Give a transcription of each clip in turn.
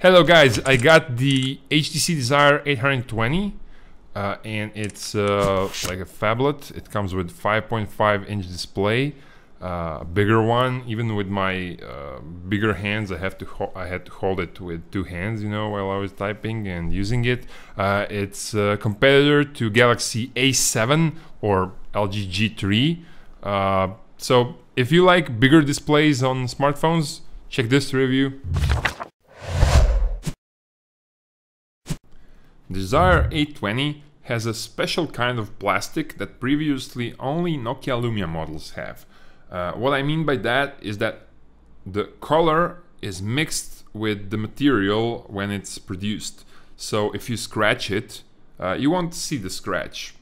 Hello guys, I got the HTC Desire 820 and it's like a phablet. It comes with 5.5-inch display, bigger one. Even with my bigger hands, I had to hold it with two hands, you know, while I was typing and using it. It's a competitor to Galaxy A7 or LG G3. So if you like bigger displays on smartphones, check this review. Desire 820 has a special kind of plastic that previously only Nokia Lumia models have. What I mean by that is that the color is mixed with the material when it's produced. So if you scratch it, you won't see the scratch,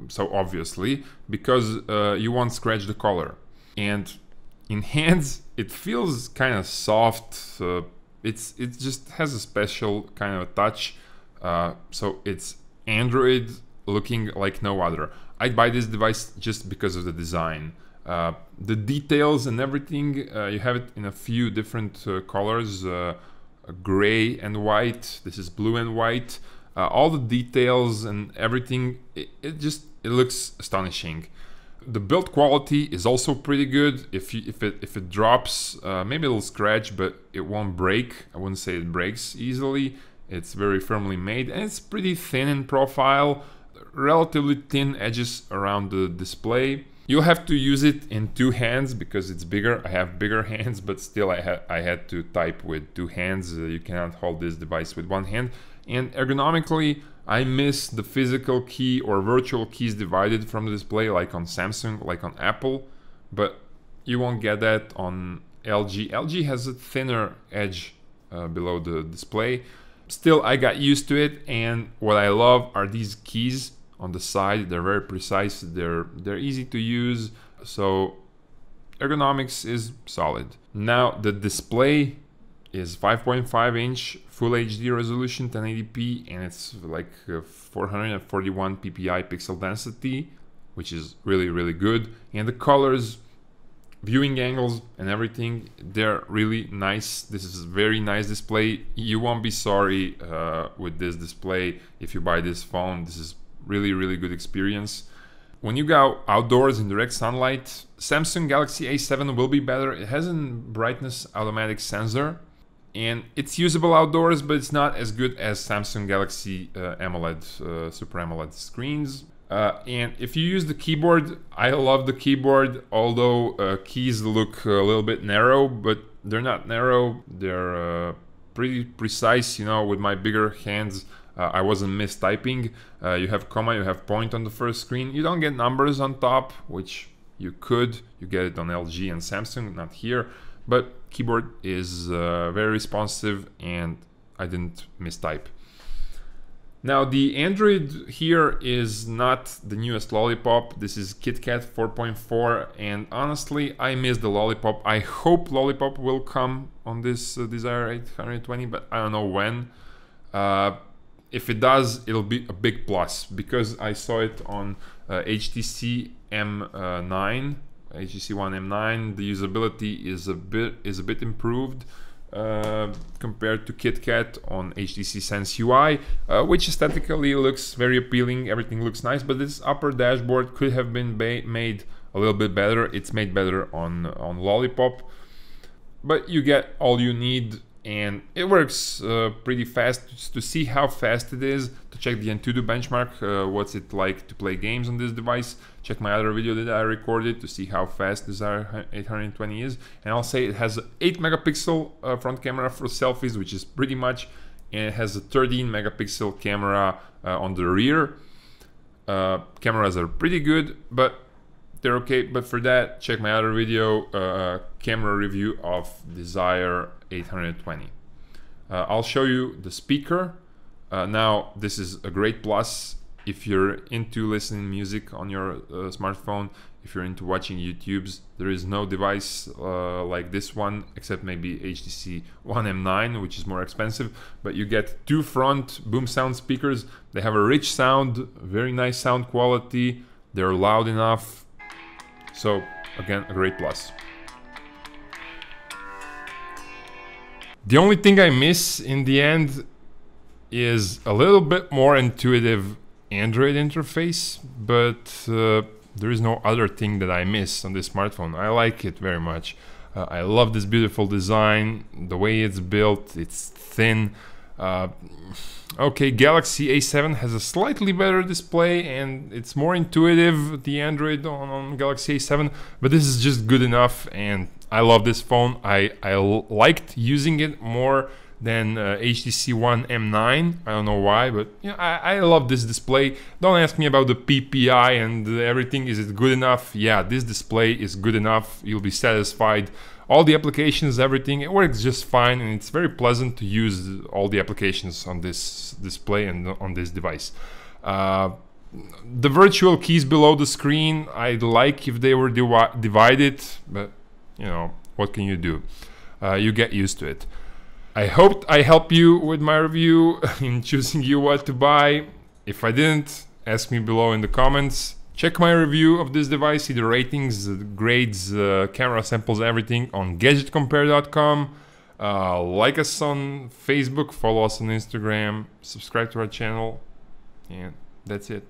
so obviously, because you won't scratch the color. And in hands, it feels kind of soft. It just has a special kind of touch. So it's Android looking like no other. I'd buy this device just because of the design. The details and everything, you have it in a few different colors, gray and white. This is blue and white. All the details and everything, it looks astonishing. The build quality is also pretty good. If it drops, maybe it'll scratch, but it won't break. I wouldn't say it breaks easily. It's very firmly made and it's pretty thin in profile, relatively thin edges around the display. You'll have to use it in two hands because it's bigger. I have bigger hands, but still I had to type with two hands. You cannot hold this device with one hand. And ergonomically, I miss the physical key or virtual keys divided from the display, like on Samsung, like on Apple, but you won't get that on LG. LG has a thinner edge below the display. Still, I got used to it, and what I love are these keys on the side. They're very precise, they're easy to use, so ergonomics is solid. Now the display is 5.5-inch Full HD resolution, 1080p, and it's like 441 ppi pixel density, which is really good. And the colors, viewing angles and everything, they're really nice. This is a very nice display. You won't be sorry with this display if you buy this phone. This is really good experience. When you go outdoors in direct sunlight, Samsung Galaxy A7 will be better. It has a brightness automatic sensor and it's usable outdoors, but it's not as good as Samsung Galaxy AMOLED, Super AMOLED screens. And if you use the keyboard, I love the keyboard, although keys look a little bit narrow, but they're not narrow. They're pretty precise, you know. With my bigger hands, I wasn't mistyping. You have comma, you have point on the first screen. You don't get numbers on top, which you could. You get it on LG and Samsung, not here. But keyboard is very responsive and I didn't mistype. Now the Android here is not the newest Lollipop. This is KitKat 4.4, and honestly I miss the Lollipop. I hope Lollipop will come on this Desire 820, but I don't know when. If it does, it'll be a big plus because I saw it on HTC M9, HTC One M9. The usability is a bit improved compared to KitKat on HTC Sense UI, which aesthetically looks very appealing. Everything looks nice, but this upper dashboard could have been made a little bit better. It's made better on Lollipop, but you get all you need, and it works pretty fast. Just to see how fast it is, to check the Antutu benchmark, what's it like to play games on this device, check my other video that I recorded to see how fast Desire 820 is. And I'll say it has an 8 megapixel front camera for selfies, which is pretty much, and it has a 13 megapixel camera on the rear. Cameras are pretty good, but they're okay. But for that, check my other video, camera review of Desire 820. I'll show you the speaker. Now this is a great plus if you're into listening music on your smartphone, if you're into watching YouTubes. There is no device like this one, except maybe HTC One M9, which is more expensive, but you get two front boom sound speakers. They have a rich sound, very nice sound quality, they're loud enough, so again, a great plus. The only thing I miss in the end is a little bit more intuitive Android interface, but there is no other thing that I miss on this smartphone. I like it very much. I love this beautiful design, the way it's built, it's thin. Okay, Galaxy A7 has a slightly better display and it's more intuitive, the Android on Galaxy A7, but this is just good enough and I love this phone. I liked using it more than HTC One M9. I don't know why, but you know, I love this display. Don't ask me about the PPI and everything. Is it good enough? Yeah, this display is good enough. You'll be satisfied. All the applications, everything, it works just fine, and it's very pleasant to use all the applications on this display and on this device. The virtual keys below the screen, I'd like if they were divided, but you know, what can you do? You get used to it. I hoped I helped you with my review in choosing you what to buy. If I didn't, ask me below in the comments. Check my review of this device, see the ratings, grades, camera samples, everything on GdgtCompare.com. Like us on Facebook, follow us on Instagram, subscribe to our channel, and that's it.